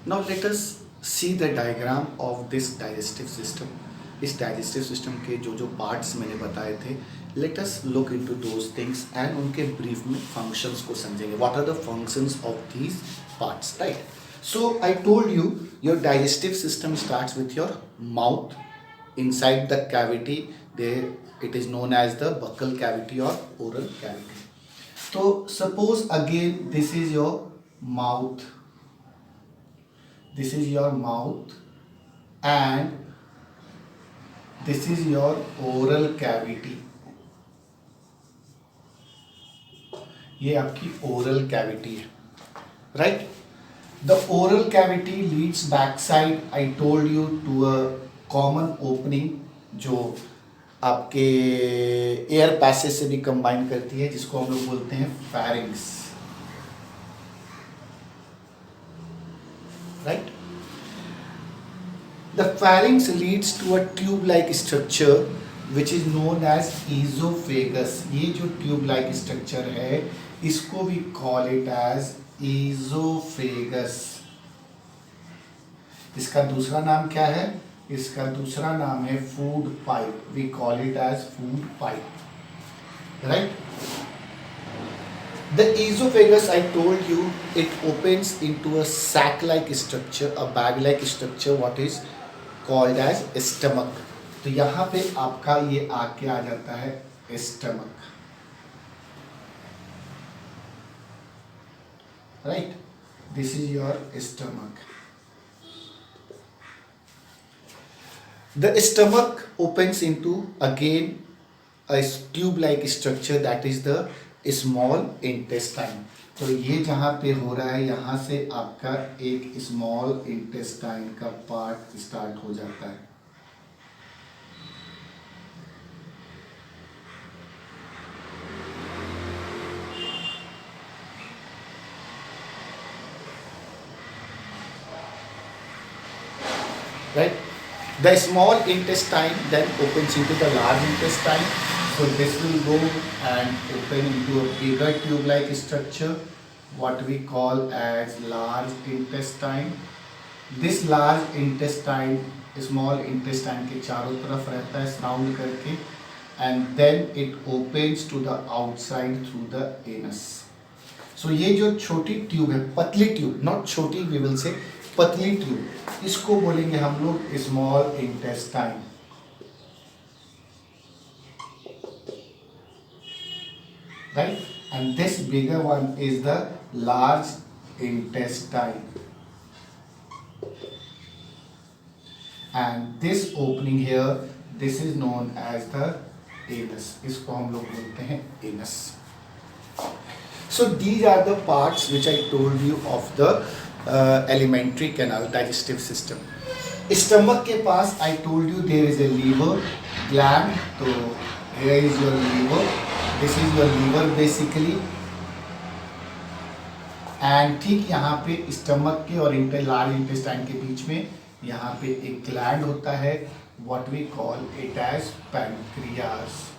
Now let us see the diagram of this digestive system. इस digestive system के जो जो parts मैंने बताए थे, let us look into those things and उनके brief में functions को समझेंगे. What are the functions of these parts, right? So I told you your digestive system starts with your mouth. Inside the cavity, there it is known as the buccal cavity or oral cavity. So suppose again this is your mouth. This is your mouth and this is your oral cavity. ये आपकी oral cavity है, right? The oral cavity leads backside. I told you to a common opening जो आपके air passage से भी combine करती है, जिसको हम लोग बोलते हैं pharynx, right? The pharynx leads to a tube-like structure which is known as esophagus. ये जो tube-like structure है, इसको भी call it as esophagus. इसका दूसरा नाम क्या है? इसका दूसरा नाम है food pipe. We call it as food pipe, right? The esophagus, I told you, it opens into a sac-like structure, a bag-like structure, what is called as stomach. तो यहाँ पे आपका ये आके आ जाता है stomach, right? This is your stomach. The stomach opens into again a tube-like structure, that is the small intestine. तो ये जहाँ पे हो रहा है, यहाँ से आपका एक स्मॉल इंटेस्टाइन का पार्ट स्टार्ट हो जाता है, right? The small intestine then opens into the large intestine. So this will go and open into a bigger tube-like structure, what we call as large intestine. This large intestine, small intestine के चारों तरफ रहता है surround करके, and then it opens to the outside through the anus. So ये जो छोटी tube है, पतली ट्यूब, not छोटी, we will say पतली ट्यूब, इसको बोलेंगे हम लोग small intestine, right? And this bigger one is the large intestine, and this opening here, this is known as the anus. इसको हम लोग बोलते हैं anus. So these are the parts which I told you of the alimentary canal, digestive system. Stomach के पास I told you there is a liver gland. तो here is your liver. This is your liver basically. And ठीक यहाँ पे stomach के और large intestine के बीच में यहाँ पे एक ग्लैंड होता है, what we call it as pancreas.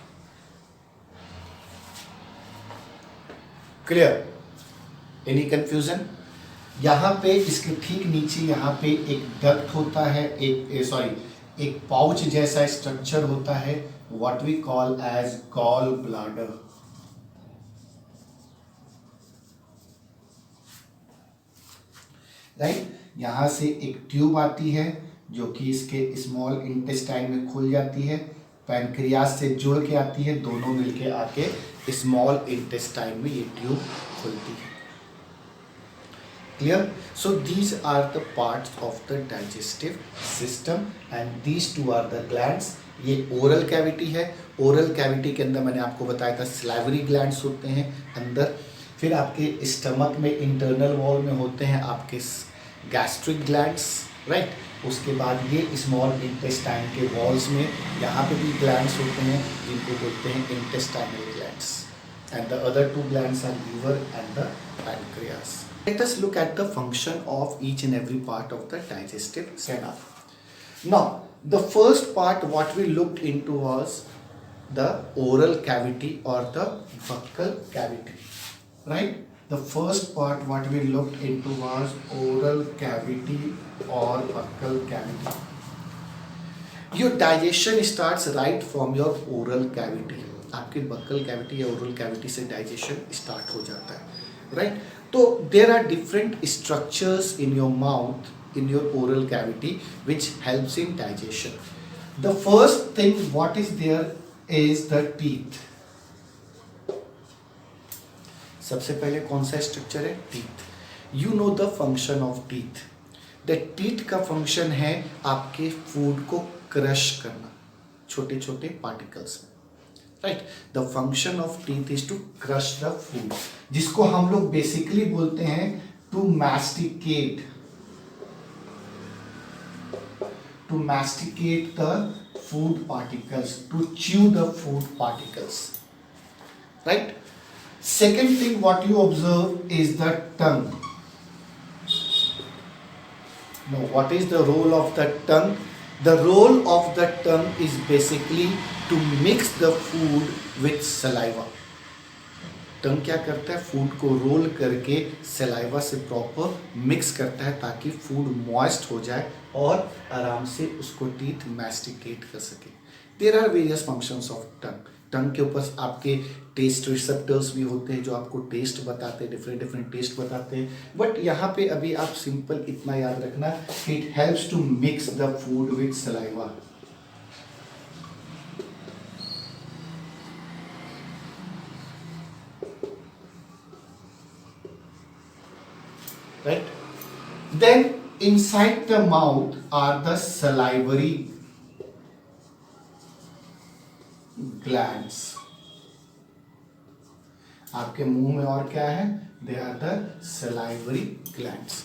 Clear? Any confusion? यहाँ पे इसके ठीक नीचे यहाँ पे एक डक्ट होता है, एक पाउच जैसा स्ट्रक्चर होता है, what we call as gall bladder. Right? यहाँ से एक ट्यूब आती है जो कि इसके स्मॉल इंटेस्टाइन में खुल जाती है, पैनक्रियास से जुड़ के आती है, दोनों मिलके आके स्मॉल इंटेस्टाइन में ये ट्यूब खुलती है. Clear? So these are the parts of the digestive system and these two are the glands. ये oral cavity है. oral cavity के अंदर मैंने आपको बताया था salivary glands होते हैं अंदर. फिर आपके stomach में internal wall में होते हैं आपके gastric glands, right? उसके बाद ये small intestine के walls में यहाँ पे भी glands होते हैं जिनको बोलते हैं intestinal glands. And the other two glands are liver and the pancreas. Let us look at the function of each and every part of the digestive canal. Now, the first part what we looked into was the oral cavity or the buccal cavity, right? The first part what we looked into was oral cavity or buccal cavity. Your digestion starts right from your oral cavity. आपके buccal cavity या oral cavity से digestion start हो जाता है, right? तो there are different structures in your mouth, in your oral cavity, which helps in digestion. The first thing what is there is the teeth. सबसे पहले कौन सा स्ट्रक्चर है? Teeth. You know the function of teeth. The teeth का function है आपके food को crush करना छोटे छोटे पार्टिकल्स में, right. The function of teeth is to crush the food, जिसको हम लोग बेसिकली बोलते हैं to masticate, to masticate the food particles, to chew the food particles, right. Second thing what you observe is the tongue. Now, what is the role of the tongue? The role of the tongue is basically to mix the food with saliva. टंग क्या करता है? Food को role करके saliva से proper mix करता है ताकि food moist हो जाए और आराम से उसको टीथ मैस्टिकेट कर सके. There are various functions of tongue. Tongue के ऊपर आपके टेस्ट रिसेप्टर्स भी होते हैं जो आपको टेस्ट बताते हैं, डिफरेंट डिफरेंट टेस्ट बताते हैं. बट यहाँ पे अभी आप सिंपल इतना याद रखना, it helps to mix the food with saliva. Right? Then inside the mouth are the salivary glands. आपके मुंह में और क्या है? They are the salivary glands.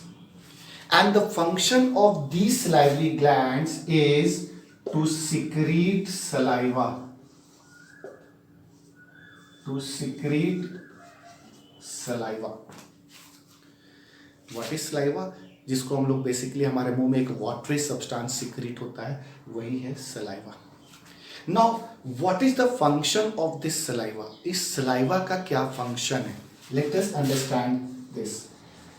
And the function of these salivary glands is to secrete saliva. To secrete saliva. What is saliva? जिसको हम लोग basically हमारे मुंह में एक वाटरी सब्सटेंस सिक्रीट होता है, वही है saliva. Now what is the function of this saliva? इस सलाइवा का क्या फंक्शन है? Let us understand this.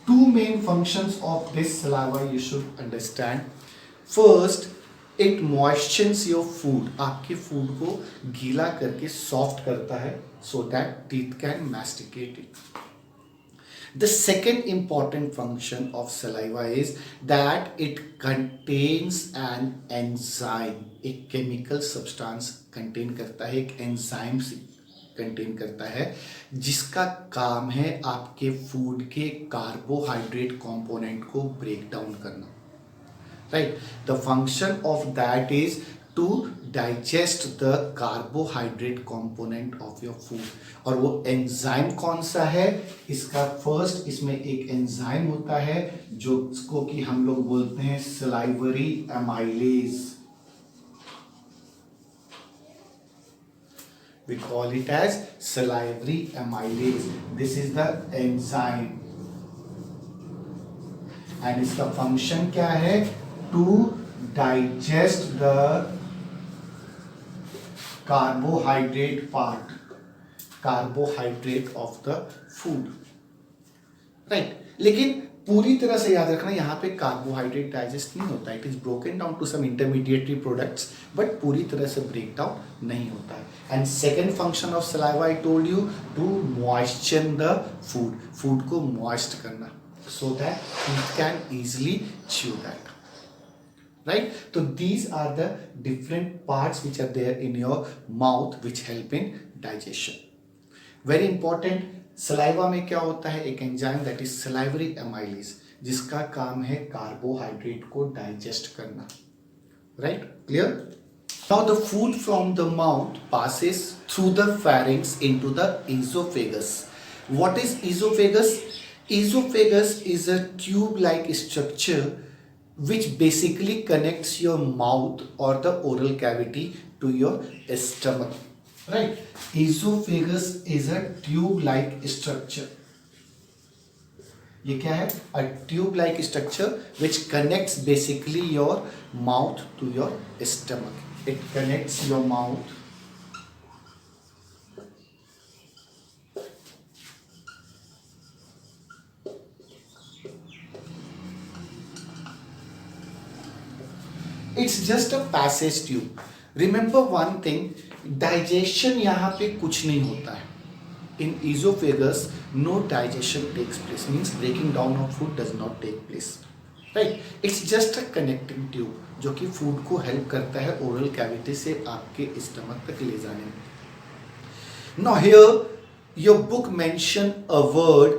Two main functions of this saliva you should understand. First, it moistures your food. आपके food को गीला करके सॉफ्ट करता है so that teeth can masticate it. The second important function of saliva is that it contains an enzyme. एक chemical substance contain करता है, एक enzyme contain करता है जिसका काम है आपके food के carbohydrate component को break down करना. Right? The function of that is to digest the carbohydrate component of your food. और वो एंजाइम कौन सा है? इसका फर्स्ट, इसमें एक एंजाइम होता है जो इसको कि हम लोग बोलते हैं salivary amylase. We call it as salivary amylase. This is the enzyme. And इसका फंक्शन क्या है? To digest the carbohydrate part, carbohydrate of the food, right? लेकिन पूरी तरह से याद रखना, यहाँ पे कार्बोहाइड्रेट डाइजेस्ट नहीं होता है. It is broken down to some intermediatory products, but पूरी तरह से ब्रेक डाउन नहीं होता है. And second function of saliva I told you, to moisture the food, food को मॉइस्ट करना so that it can easily chew that. Right? So these are the different parts which are there in your mouth which help in digestion. Very important. Saliva में क्या होता है? एक enzyme that is salivary amylase जिसका काम है carbohydrate को digest करना. Right? Clear? Now the food from the mouth passes through the pharynx into the esophagus. What is esophagus? Esophagus is a tube-like structure which basically connects your mouth or the oral cavity to your stomach, right? Esophagus is a tube-like structure. ये क्या है? A tube-like structure which connects basically your mouth to your stomach. It connects your mouth it's just a passage tube. Remember one thing, digestion यहाँ पे कुछ नहीं होता है. In oesophagus no digestion takes place, means breaking down of food does not take place. Right, it's just a connecting tube जो कि food को help करता है ओरल कैविटी से आपके स्टमक तक ले जाने में. Now here your book mention a word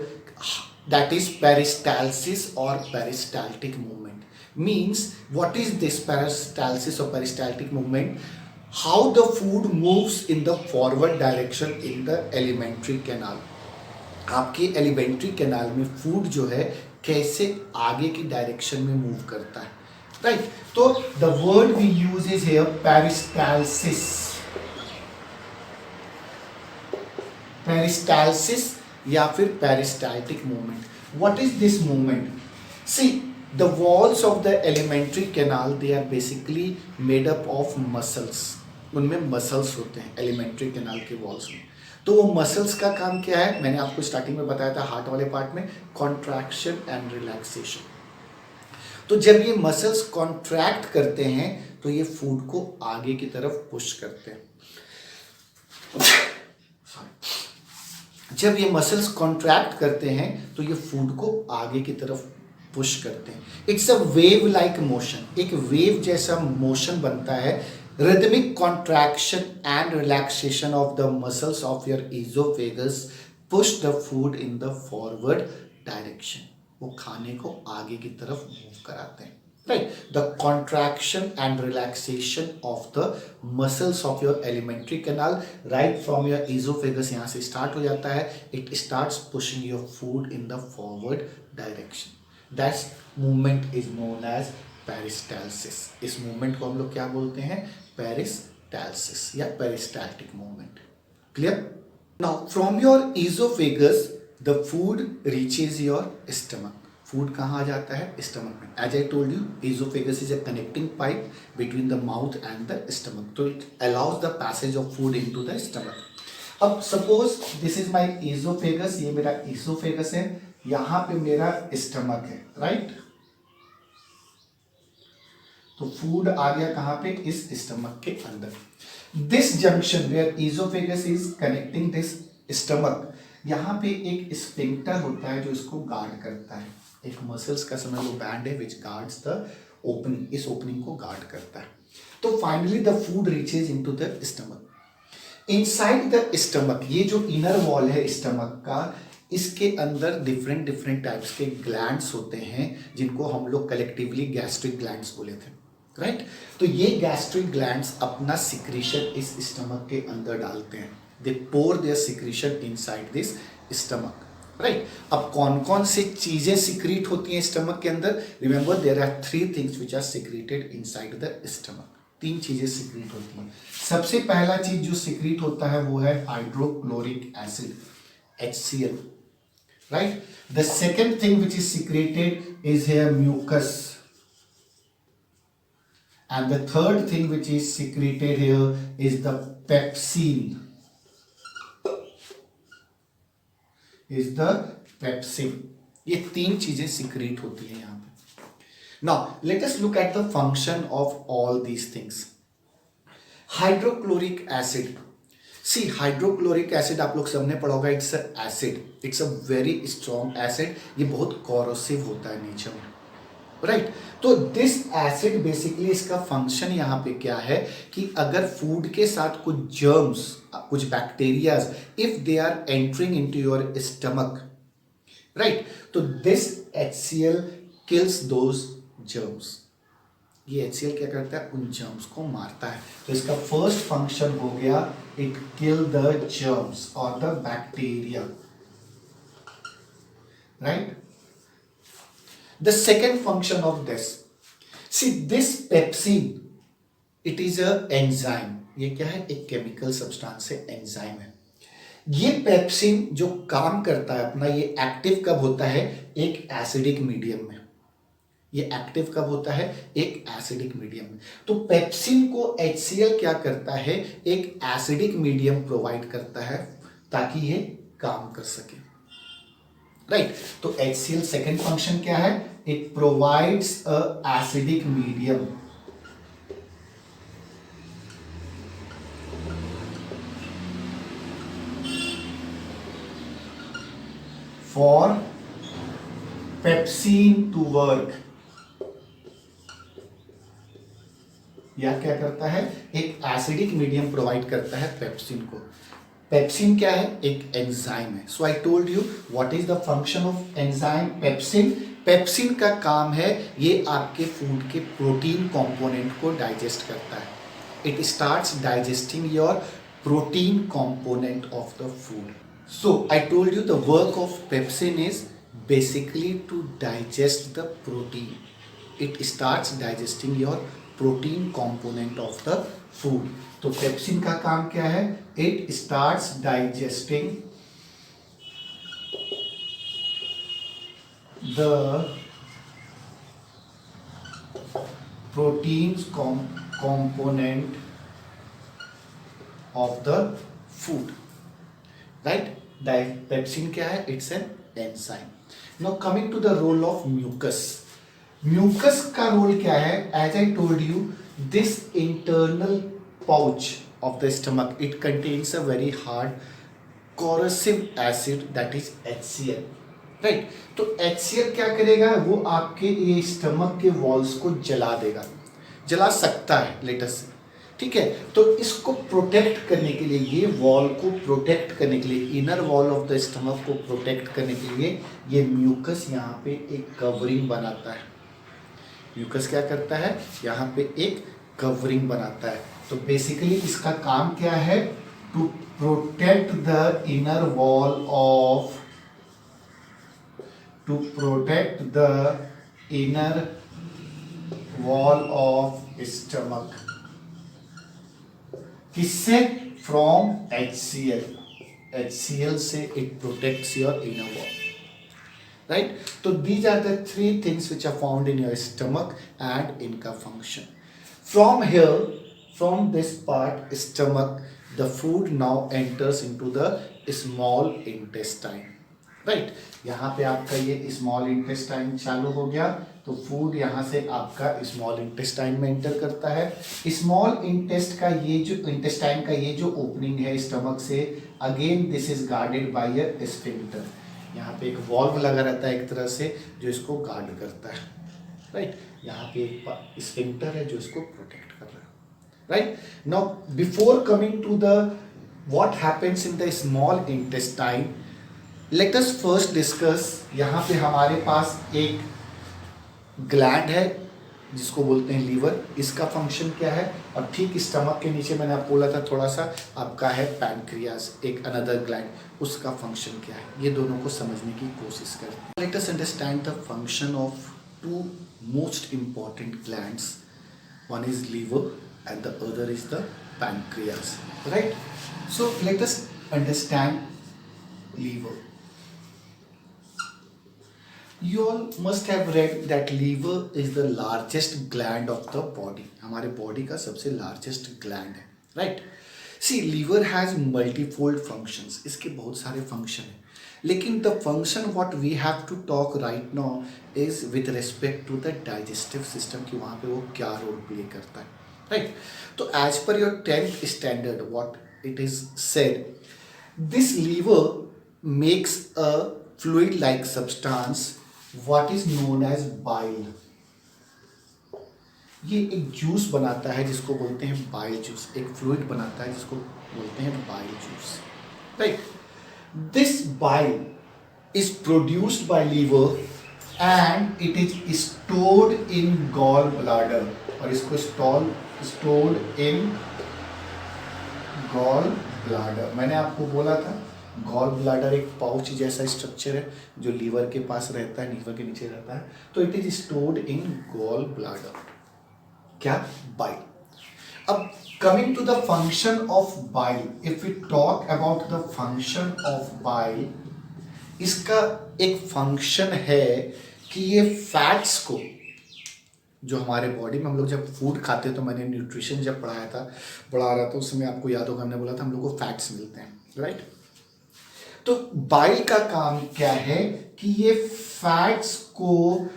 that is peristalsis or peristaltic movement. Means what is this peristalsis or peristaltic movement? How the food moves in the forward direction in the alimentary canal. आपके alimentary canal में food जो है कैसे आगे की direction में move करता है. राइट, तो the word we use is here peristalsis. Peristalsis या फिर peristaltic movement. What is this movement? See, the walls of the alimentary canal they are basically made up of muscles. उनमें muscles होते हैं alimentary canal के walls में. तो वो muscles का काम क्या है? मैंने आपको स्टार्टिंग में बताया था हार्ट वाले पार्ट में, कॉन्ट्रैक्शन एंड रिलैक्सेशन. तो जब ये मसल्स कॉन्ट्रैक्ट करते हैं तो ये फूड को आगे की तरफ पुश करते हैं. जब ये मसल्स कॉन्ट्रैक्ट करते हैं तो ये फूड को आगे की तरफ पुश करते हैं. It's a wave like motion. एक वेव जैसा मोशन बनता है. rhythmic contraction and relaxation of the muscles of your esophagus push the food in the forward direction. वो खाने को आगे की तरफ मूव कराते हैं. Right, the contraction and relaxation of the muscles of your alimentary canal right from your esophagus यहाँ से start हो जाता है. It starts pushing your food in the forward direction. That movement is known as peristalsis. इस movement को हम लोग क्या बोलते हैं? पेरिस्टालसिस या peristaltic movement. Clear? Now from your oesophagus the food reaches your stomach. Food कहाँ आ जाता है? स्टमक में. As I told you, oesophagus is a connecting pipe between the mouth and the stomach. तो it allows the passage of food into the stomach. अब suppose this is my oesophagus. ये मेरा ईजोफेगस है, यहाँ पे मेरा स्टमक है. राइट, तो फूड आ गया कहां पे? इस स्टमक के अंदर. This junction where oesophagus is connecting this stomach, यहां पे एक स्फिंक्टर होता है जो इसको गार्ड करता है. एक मसल्स का समझ लो बैंड है विच गार्ड्स द ओपनिंग. इस ओपनिंग को गार्ड करता है. तो finally the food reaches into the stomach. Inside the stomach, ये जो इनर वॉल है स्टमक का, इसके अंदर डिफरेंट टाइप्स के ग्लैंड्स होते हैं जिनको हम लोग कलेक्टिवली गैस्ट्रिक ग्लैंड्स बोले थे. राइट, तो ये गैस्ट्रिक ग्लैंड्स अपना सिक्रीशन इस स्टमक के अंदर डालते हैं. They pour their secretion inside this stomach. Right, अब कौन कौन से चीजें सिक्रीट होती हैं स्टमक के अंदर? Remember there are 3 things which are secreted inside the stomach. 3 चीजें सिक्रीट होती हैं. सबसे पहला चीज जो सिक्रीट होता है वो है hydrochloric acid, HCl. Right, the second thing which is secreted is here mucus. And the third thing which is secreted here is the pepsin. ये 3 चीजें secrete होती है यहाँ पे. Now let us look at the function of all these things. Hydrochloric acid. See, hydrochloric acid आप लोग सबने पढ़ा होगा. It's a acid. It's a very strong acid. ये बहुत corrosive होता है नेचर में. राइट, तो दिस एसिड बेसिकली इसका फंक्शन यहाँ पे क्या है कि अगर फूड के साथ कुछ जर्म्स, कुछ bacterias, if they are entering into your stomach, right, तो this HCl kills those germs. ये HCl क्या करता है? उन जर्म्स को मारता है. तो इसका फर्स्ट फंक्शन हो गया, इट किल द जर्म्स और the bacteria. Right, the second function of this, see this pepsin, it is a enzyme. ये क्या है? एक केमिकल सब्सटेंस है, एंजाइम है. ये पेप्सिन जो काम करता है अपना, ये एक्टिव कब होता है? एक एसिडिक मीडियम में. ये एक्टिव कब होता है? एक एसिडिक मीडियम में. तो पेप्सिन को HCl क्या करता है? एक एसिडिक मीडियम प्रोवाइड करता है ताकि ये काम कर सके. राइट, तो HCl सेकेंड फंक्शन क्या है? It provides a acidic medium for pepsin to work, या क्या करता है, एक एसिडिक मीडियम प्रोवाइड करता है पेप्सिन को। पेप्सिन क्या है, एक एंजाइम है। So I told you what is the function of enzyme pepsin. Pepsin का काम है ये आपके फूड के प्रोटीन कंपोनेंट को डाइजेस्ट करता है। It starts digesting your protein component of the food. So I told you the work of pepsin is basically to digest the protein. It starts digesting your protein component of the food. तो pepsin का काम क्या है, it starts digesting the proteins component of the food, right? Pepsin क्या है, it's an enzyme. Now coming to the role of mucus. Mucus का role क्या है, as I told you, this internal pouch of the stomach, it contains a very hard corrosive acid that is HCl, right? तो HCl क्या करेगा, वो आपके ये stomach के वॉल्स को जला देगा, जला सकता है लेटस से, ठीक है। तो इसको प्रोटेक्ट करने के लिए, ये वॉल को प्रोटेक्ट करने के लिए, inner wall of the stomach को प्रोटेक्ट करने के लिए ये म्यूकस यहाँ पे एक कवरिंग बनाता है। म्यूकस क्या करता है, यहाँ पे एक कवरिंग बनाता है। तो बेसिकली इसका काम क्या है, to protect the inner wall of, to protect the inner wall of stomach, किससे, फ्रॉम HCl, HCl से it protects your inner wall, right. तो these are the three things which are found in your stomach and इनका फंक्शन। From here, from this part stomach, the food now enters into the small intestine, right. यहाँ पे आपका ये small intestine चालू हो गया, तो फूड यहाँ से आपका स्मॉल इंटेस्टाइन में एंटर करता है। स्मॉल इंटेस्ट का ये जो इंटेस्टाइन का ये जो ओपनिंग है स्टमक से, again this is guarded by a sphincter. यहाँ पे एक वॉल्व लगा रहता है एक तरह से जो इसको गार्ड करता है, राइट। यहाँ पे एक स्फिंक्टर है जो इसको प्रोटेक्ट कर रहा है, right. Now before coming to the what happens in the small intestine, let us first discuss. यहाँ पे हमारे पास एक ग्लैंड है जिसको बोलते हैं लीवर, इसका फंक्शन क्या है, और ठीक स्टमक के नीचे मैंने आपको बोला था थोड़ा सा आपका है पैनक्रियाज, एक अनदर ग्लैंड, उसका फंक्शन क्या है, ये दोनों को समझने की कोशिश करते हैं। Let us understand the function of two most important glands, one is liver and the other is the pancreas, right. So let us understand liver. You all must have read that liver is the largest gland of the body. हमारे body का सबसे largest gland है, right? See, liver has multifold functions. इसके बहुत सारे function हैं, लेकिन the function what we have to talk right now is with respect to the digestive system, कि वहाँ पे वो क्या role play करता है, right? तो as per your 10th standard, what it is said, this liver makes a fluid-like substance what is known as bile. ये एक जूस बनाता है जिसको बोलते हैं बाइल जूस, एक फ्लूइड बनाता है जिसको बोलते हैं bile juice, right. This bile is produced by liver and it is stored in gall bladder, और इसको स्टोर्ड इन गॉल ब्लाडर। मैंने आपको बोला था गॉल ब्लाडर एक पाउच जैसा स्ट्रक्चर है जो लीवर के पास रहता है, लीवर के नीचे रहता है, तो it is stored in gall bladder, क्या, बाइल। अब coming to the function of bile, if we talk about the function of bile, इसका एक फंक्शन है कि ये फैट्स को, जो हमारे बॉडी में हम लोग जब फूड खाते हैं, तो मैंने न्यूट्रिशन जब पढ़ा रहा था उसमें आपको याद होगा हमने बोला था हम लोग को फैट्स मिलते हैं, राइट। तो बाइल का काम क्या है कि ये फैट्स को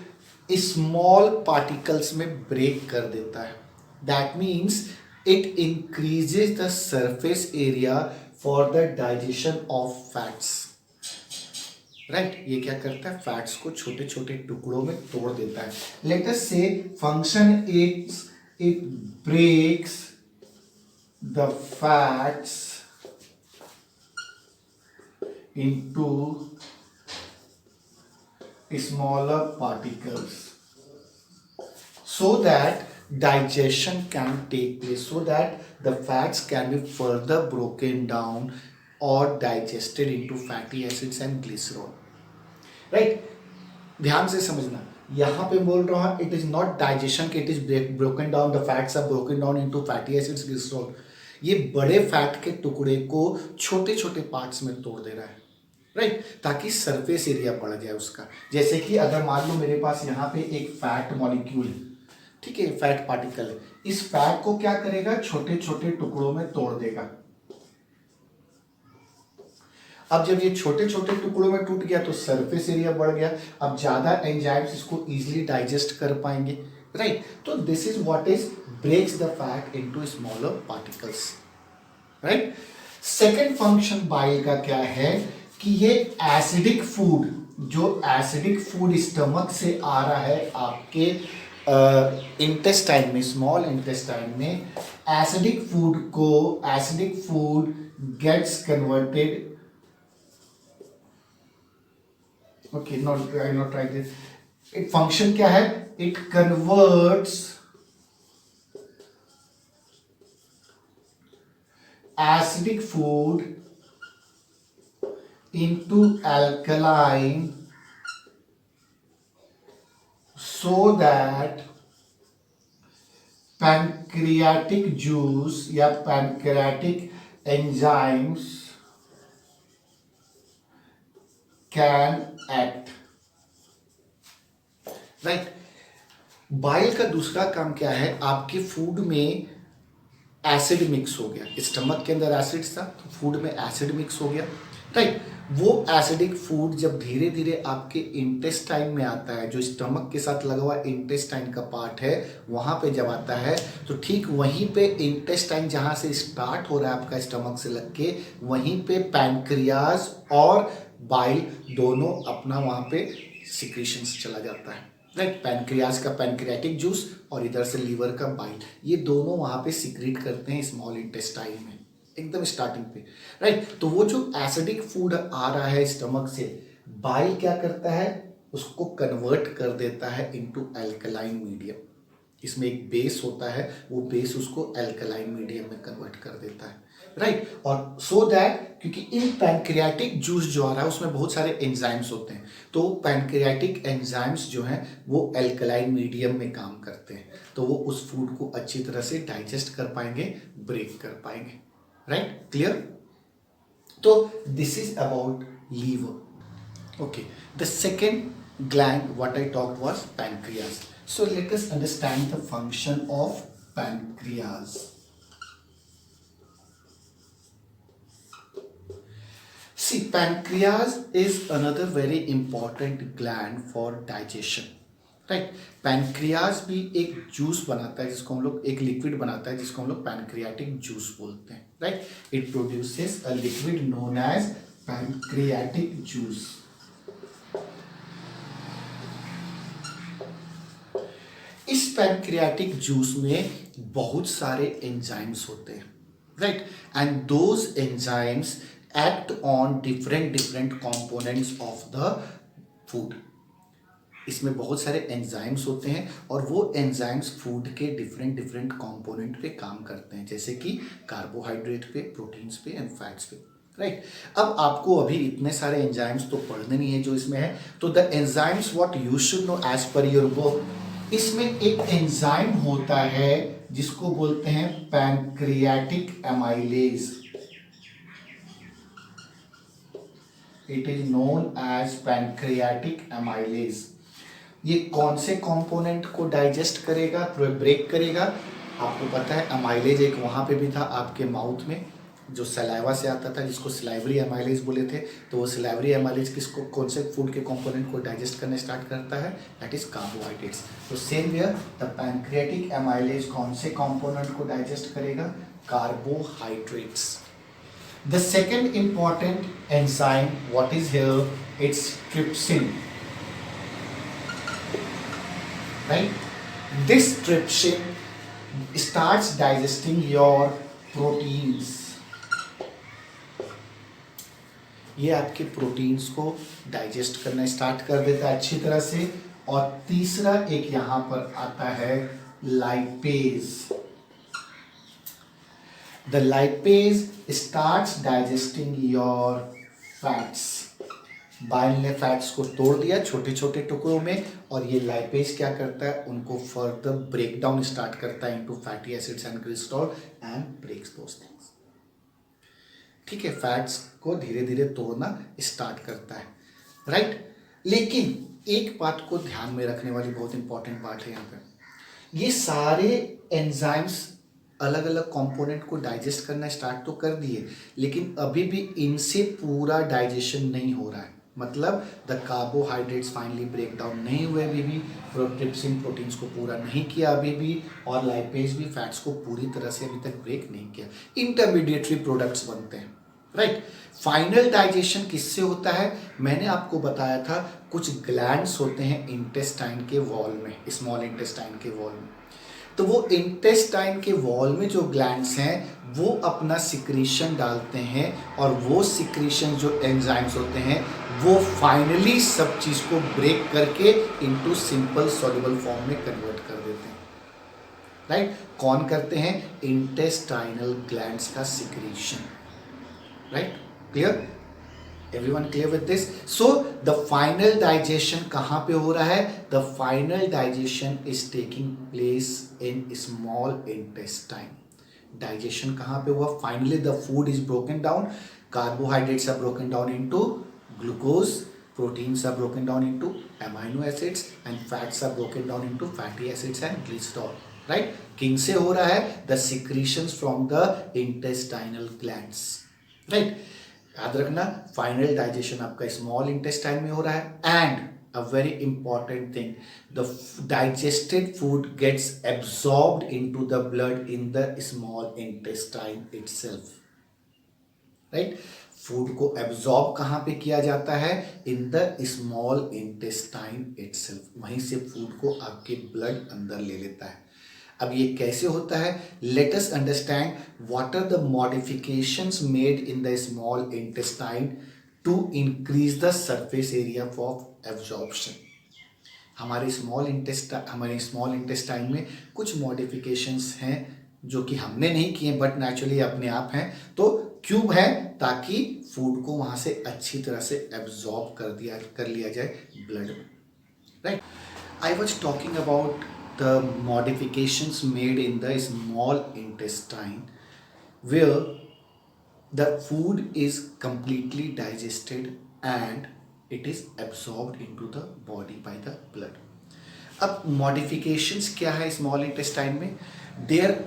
स्मॉल पार्टिकल्स में ब्रेक कर देता है। That means it increases the surface area for the digestion of fats. Right. ये क्या करता है, फैट्स को छोटे छोटे टुकड़ों में तोड़ देता है। Let us see function it breaks the fats into smaller particles so that digestion can take place, so that the fats can be further broken down or digested into fatty acids and glycerol, right? ध्यान से समझना, यहाँ पे बोल रहा हूँ it is not digestion के, it is broken down, the fats are broken down into fatty acids, glycerol. ये बड़े फैट के टुकड़े को छोटे छोटे पार्ट्स में तोड़ दे रहा है, राइट, ताकि सरफेस एरिया बढ़ जाए उसका। जैसे कि अगर मान लो मेरे पास यहाँ पे एक फैट मॉलिक्यूल है, ठीक है, फैट पार्टिकल है, इस फैट को क्या करेगा, छोटे छोटे टुकड़ों में तोड़ देगा। अब जब ये छोटे छोटे टुकड़ों में टूट गया तो सरफेस एरिया बढ़ गया, अब ज्यादा एंजाइम्स इसको इजीली डाइजेस्ट कर पाएंगे, राइट। तो this is what is breaks the fat into smaller particles, right. Second function bile का क्या है कि ये एसिडिक फूड, जो एसिडिक फूड स्टमक से आ रहा है आपके इंटेस्टाइन में, स्मॉल इंटेस्टाइन में, acidic food gets converted, okay, not right this, it function क्या है, it converts acidic food into alkaline so that pancreatic juice या pancreatic enzymes can act, right। Bile का दूसरा काम क्या है, आपके फूड में एसिड मिक्स हो गया, स्टमक के अंदर एसिड था तो फूड में एसिड मिक्स हो गया, राइट। वो एसिडिक फूड जब धीरे धीरे आपके इंटेस्टाइन में आता है, जो स्टमक के साथ लगा हुआ इंटेस्टाइन का पार्ट है, वहां पे जब आता है तो ठीक वहीं पे इंटेस्टाइन जहां से स्टार्ट हो रहा है आपका स्टमक से लग के, वहीं पे पैनक्रियाज और बाइल दोनों अपना वहां पे सिक्रीशंस चला जाता है, राइट। पैनक्रियाज का पैनक्रियाटिक जूस और इधर से लीवर का बाइल, ये दोनों वहां पे सिक्रीट करते हैं स्मॉल इंटेस्टाइन में, एकदम स्टार्टिंग पे, राइट। तो वो जो एसिडिक फूड आ रहा है स्टमक से, बाइल क्या करता है, उसको कन्वर्ट कर देता है इनटू एल्कलाइन मीडियम। इसमें एक बेस होता है, वो बेस उसको एल्कलाइन मीडियम में कन्वर्ट कर देता है, राइट। और सो दैट, क्योंकि इन पैनक्रियाटिक जूस जो आ रहा है उसमें बहुत सारे एंजाइम्स होते हैं, तो पैनक्रियाटिक एंजाइम्स जो हैं वो एल्कलाइन मीडियम में काम करते हैं, तो वो उस फूड को अच्छी तरह से डाइजेस्ट कर पाएंगे, ब्रेक कर पाएंगे, राइट, क्लियर। तो this is about liver, okay. The second gland what I talked was pancreas. So let us understand the function of pancreas. See, pancreas is another very important gland for digestion, right? pancreas भी एक juice बनाता है जिसको हम लोग, एक liquid बनाता है जिसको हम लोग पैनक्रियाटिक जूस बोलते हैं, right. It produces a liquid known as pancreatic juice. इस पैनक्रियाटिक जूस में बहुत सारे एंजाइम्स होते हैं, right, and those enzymes act on different components of the food. इसमें बहुत सारे एंजाइम्स होते हैं और वो एंजाइम्स फूड के डिफरेंट कंपोनेंट पे काम करते हैं, जैसे कि कार्बोहाइड्रेट पे, प्रोटीन्स पे एंड फैट्स पे, राइट। अब आपको अभी इतने सारे एंजाइम्स तो पढ़ने नहीं है जो इसमें है, तो the enzymes what you should know as per your book, इसमें एक एंजाइम होता है जिसको बोलते हैं pancreatic amylase. It is known as pancreatic amylase. ये कौन से कंपोनेंट को डाइजेस्ट करेगा, ब्रेक करेगा, आपको पता है अमाइलेज एक वहां पे भी था आपके माउथ में, जो सलाइवा से आता था, जिसको सिलाइवरी एमाइलेज बोले थे। तो वो सिलाइवरी एमाइलेज किसको, कौन से फूड के कंपोनेंट को डाइजेस्ट करना स्टार्ट करता है, दैट इज कार्बोहाइड्रेट्स। तो same where the pancreatic amylase कौन से कंपोनेंट को डाइजेस्ट करेगा, carbohydrates. The second important enzyme what is here, It's trypsin, right? This trypsin starts digesting your proteins. ये आपके प्रोटीन्स को डाइजेस्ट करना स्टार्ट कर देता है अच्छी तरह से। और तीसरा एक यहां पर आता है lipase. The lipase starts digesting your fats. Bile ने फैट्स को तोड़ दिया छोटे छोटे टुकड़ों में, और ये लाइपेज क्या करता है, उनको फर्दर ब्रेक डाउन स्टार्ट करता है into fatty acids and cholesterol and breaks those things. ठीक है, फैट्स को धीरे धीरे तोड़ना स्टार्ट करता है, राइट। लेकिन एक बात को ध्यान में रखने वाली बहुत इंपॉर्टेंट बात है यहाँ पे, ये सारे एंजाइम्स अलग अलग कंपोनेंट को डाइजेस्ट करना स्टार्ट तो कर दिए, लेकिन अभी भी इनसे पूरा डाइजेशन नहीं हो रहा है। मतलब the carbohydrates finally break down नहीं हुए अभी भी, ट्रिप्सिन प्रोटीन्स को पूरा नहीं किया अभी भी, और लाइपेज भी फैट्स को पूरी तरह से अभी तक ब्रेक नहीं किया। इंटरमीडिएटरी प्रोडक्ट्स बनते हैं, राइट। फाइनल डाइजेशन किससे होता है, मैंने आपको बताया था कुछ ग्लैंड्स होते हैं इंटेस्टाइन के वॉल में, स्मॉल इंटेस्टाइन के वॉल में। तो वो इंटेस्टाइन के वॉल में जो ग्लैंड्स हैं वो अपना सिक्रीशन डालते हैं, और वो सिक्रीशन जो एंजाइम्स होते हैं वो फाइनली सब चीज़ को ब्रेक करके इनटू सिंपल सॉल्युबल फॉर्म में कन्वर्ट कर देते हैं, राइट। कौन करते हैं, इंटेस्टाइनल ग्लैंड्स का secretion, right. Clear, everyone clear with this. So the final digestion कहां पे हो रहा है, the final digestion is taking place in small intestine. Digestion कहां पे हुआ, finally the food is broken down, carbohydrates are broken down into glucose, proteins are broken down into amino acids and fats are broken down into fatty acids and glycerol, right। किन से हो रहा है, the secretions from the intestinal glands, right। याद रखना final digestion आपका small intestine में हो रहा है। And a very important thing, the digested food gets absorbed into the blood in the small intestine itself, right। Food को absorb कहाँ पे किया जाता है, इन द स्मॉल इंटेस्टाइन इटसेल्फ, वहीं से फूड को आपके ब्लड अंदर ले लेता है। अब ये कैसे होता है, let us understand what are the modifications made in the small intestine to increase the surface area of absorption. हमारे स्मॉल इंटेस्टाइन में कुछ मॉडिफिकेशंस हैं जो कि हमने नहीं किए बट नेचुरली अपने आप हैं। तो क्यों है, ताकि फूड को वहां से अच्छी तरह से एब्जॉर्ब कर लिया जाए ब्लड में, right. I was talking about the modifications made in the small intestine where the food is completely digested and it is absorbed into the body by the blood. अब मॉडिफिकेशंस क्या है small intestine में, there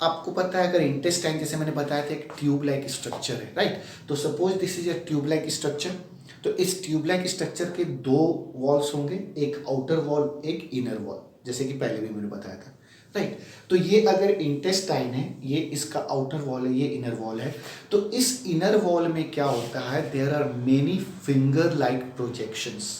आपको पता है, अगर intestine जैसे मैंने बताया था एक ट्यूब लाइक स्ट्रक्चर है, राइट। तो suppose this is a tube like structure, तो इस ट्यूब लाइक स्ट्रक्चर के दो वॉल्स होंगे, एक आउटर वॉल एक इनर वॉल, जैसे कि पहले भी मैंने बताया था, राइट। तो ये अगर इंटेस्टाइन है, ये इसका आउटर वॉल है, ये इनर वॉल है, तो इस इनर वॉल में क्या होता है, there are many finger like projections,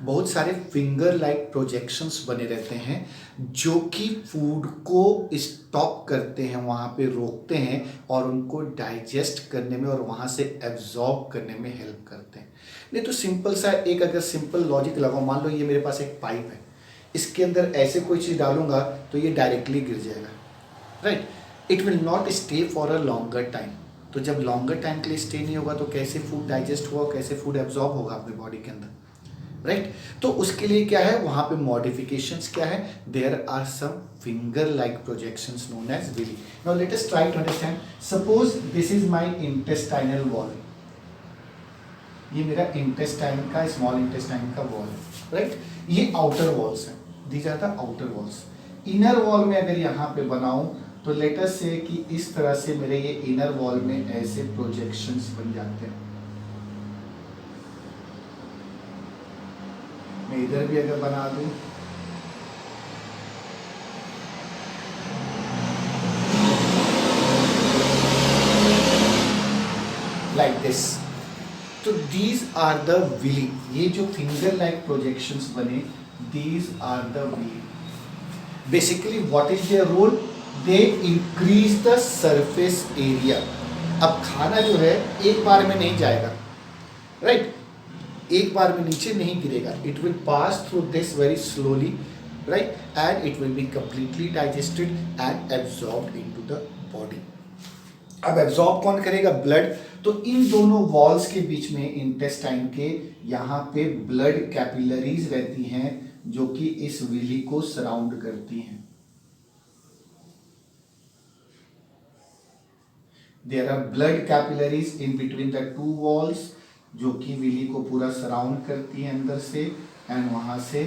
बहुत सारे फिंगर लाइक प्रोजेक्शंस बने रहते हैं जो कि फूड को स्टॉप करते हैं, वहाँ पे रोकते हैं और उनको डाइजेस्ट करने में और वहाँ से एब्जॉर्ब करने में हेल्प करते हैं। नहीं तो सिंपल सा एक अगर सिंपल लॉजिक लगाओ, मान लो ये मेरे पास एक पाइप है, इसके अंदर ऐसे कोई चीज़ डालूंगा तो ये डायरेक्टली गिर जाएगा, right. It will not stay for a longer time. तो जब लॉन्गर टाइम के लिए स्टे नहीं होगा तो कैसे फूड डाइजेस्ट होगा, कैसे फूड एब्जॉर्ब होगा अपने बॉडी के अंदर, राइट। तो उसके लिए क्या है, वहां पे मॉडिफिकेशंस क्या है, there are some finger like projections known as villi. Now let us try to understand, suppose this is my intestinal wall, ये मेरा इंटेस्टाइन का स्मॉल इंटेस्टाइन का वॉल है, राइट। ये आउटर वॉल्स है, these are the outer walls. Inner wall में अगर यहाँ पे बनाऊं तो लेट अस से कि इस तरह से मेरे ये इनर वॉल में ऐसे प्रोजेक्शंस बन जाते हैं। मैं इधर भी अगर बना दूं, लाइक दिस, तो दीज आर द विली, ये जो फिंगर लाइक प्रोजेक्शंस बने, these are the villi. Basically what is their role? They increase the surface area. अब खाना जो है एक बार में नहीं जाएगा, राइट? एक बार में नीचे नहीं गिरेगा. It will pass through this very slowly, right, and it will be completely digested and absorbed into the body. अब एब्जॉर्ब कौन करेगा? ब्लड. तो इन दोनों वॉल्स के बीच में इंटेस्टाइन के यहाँ पे ब्लड कैपिलरीज रहती हैं जो कि इस विली को सराउंड करती हैं. There are blood capillaries in between the two walls जो कि विली को पूरा सराउंड करती है अंदर से, एंड वहां से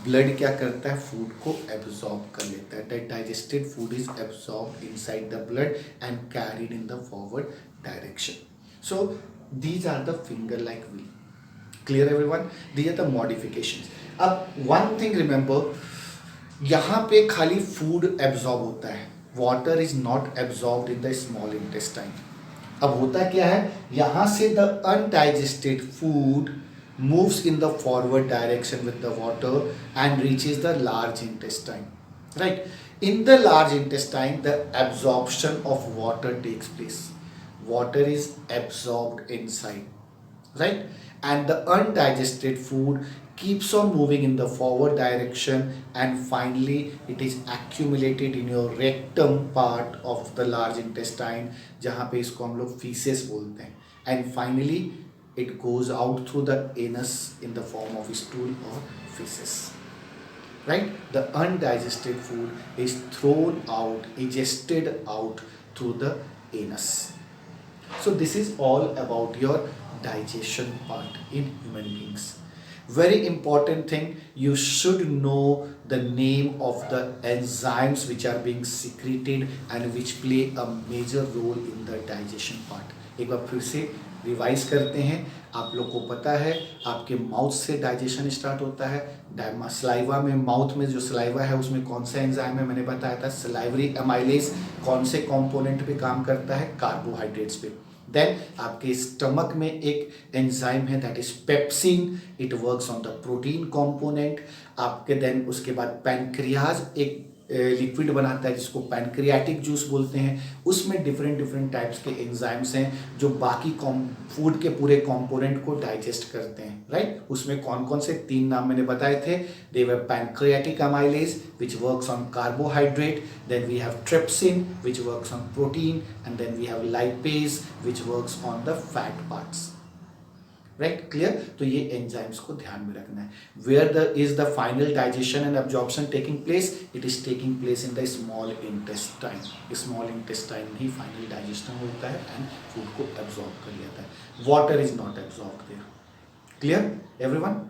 ब्लड क्या करता है? फूड को एब्जॉर्ब कर लेता है. That digested food is absorbed inside the blood and carried in the forward direction. So these are the finger like villi. Clear everyone? These are the modifications. अब वन थिंग रिमेंबर, यहाँ पे खाली food absorb होता है. Water is not absorbed in the small intestine. अब होता क्या है? यहाँ से the undigested food moves in the forward direction with the water and reaches the large intestine, right? In the large intestine the absorption of water takes place. Water is absorbed inside, right? And the undigested food keeps on moving in the forward direction and finally it is accumulated in your rectum part of the large intestine, जहाँ पे इसको हम लोग feces बोलते हैं, and finally it goes out through the anus in the form of stool or feces, right? The undigested food is thrown out, egested out through the anus. So this is all about your digestion part in human beings. Very important thing, you should know the name of the enzymes which are being secreted and which play a major role in the digestion part. एक बार फिर से revise करते हैं. आप लोग को पता है आपके माउथ से डाइजेशन स्टार्ट होता है. सलाइवा में, माउथ में जो सलाइवा है उसमें कौन सा एंजाइम है? मैंने बताया था सलाइवरी एमाइलेज. कौन से कंपोनेंट पे काम करता है? कार्बोहाइड्रेट्स पे. देन आपके स्टमक में एक एंजाइम है that is pepsin. It works on the protein component. आपके देन उसके बाद पैनक्रियाज एक लिक्विड बनाता है जिसको पैनक्रियाटिक जूस बोलते हैं. उसमें डिफरेंट टाइप्स के एंजाइम्स हैं जो बाकी फूड के पूरे कंपोनेंट को डाइजेस्ट करते हैं, राइट? उसमें कौन कौन से 3 नाम मैंने बताए थे? They were pancreatic amylase which works on carbohydrate, then we have trypsin which works on protein, and then we have lipase which works on the fat parts, right? Clear? तो ये एंजाइम्स को ध्यान में रखना है. Where the is the final digestion and absorption taking place? It is taking place in the small intestine. Small intestine में ही final digestion होता है एंड फूड को एब्जॉर्ब कर लेता है. Water is not absorb there. Clear everyone?